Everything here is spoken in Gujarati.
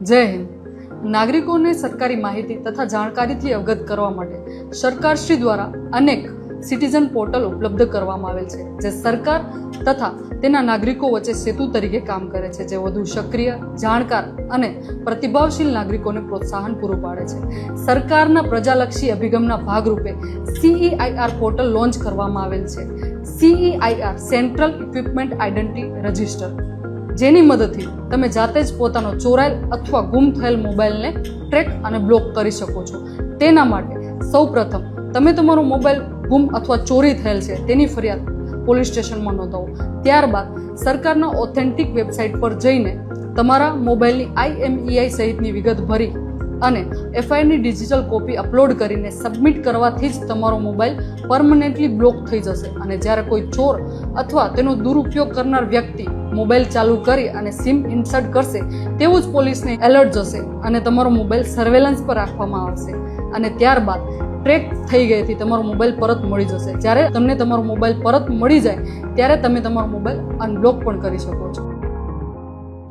જય હિન્દ. નાગરિકોને સરકારી માહિતી તથા જાણકારીથી અવગત કરવા માટે સરકારશ્રી દ્વારા અનેક સિટીઝન પોર્ટલ ઉપલબ્ધ કરવામાં આવેલ છે, જે સરકાર તથા તેના નાગરિકો વચ્ચે સેતુ તરીકે કામ કરે છે, જે વધુ સક્રિય, જાણકાર અને પ્રતિભાવશીલ નાગરિકોને પ્રોત્સાહન પૂરું પાડે છે. સરકારના પ્રજાલક્ષી અભિગમના ભાગરૂપે CEIR પોર્ટલ લોન્ચ કરવામાં આવેલ છે. CEIR central equipment identity register, જેની મદદથી તમે જાતે જ પોતાનો ચોરાયેલ અથવા ગુમ થયેલ મોબાઈલને ટ્રેક અને બ્લોક કરી શકો છો. તેના માટે સૌપ્રથમ તમે તમારો મોબાઈલ ગુમ અથવા ચોરી થયેલ છે તેની ફરિયાદ પોલીસ સ્ટેશનમાં નોંધાવો. ત્યારબાદ સરકારના ઓથેન્ટિક વેબસાઇટ પર જઈને તમારા મોબાઈલની IMEI સહિતની વિગત ભરી અને FIRની ડિજિટલ કોપી અપલોડ કરીને સબમિટ કરવાથી જ તમારો મોબાઈલ પરમનેન્ટલી બ્લોક થઈ જશે. અને જ્યારે કોઈ ચોર અથવા તેનો દુરુપયોગ કરનાર વ્યક્તિ મોબાઈલ ચાલુ કરી અને સિમ ઇન્સર્ટ કરશે તેવું જ પોલીસને એલર્ટ જશે અને તમારો મોબાઈલ સર્વેલન્સ પર રાખવામાં આવશે અને ત્યારબાદ ટ્રેક થઈ ગયેથી તમારો મોબાઈલ પરત મળી જશે. જ્યારે તમને તમારો મોબાઈલ પરત મળી જાય ત્યારે તમે તમારો મોબાઈલ અનબ્લોક પણ કરી શકો છો.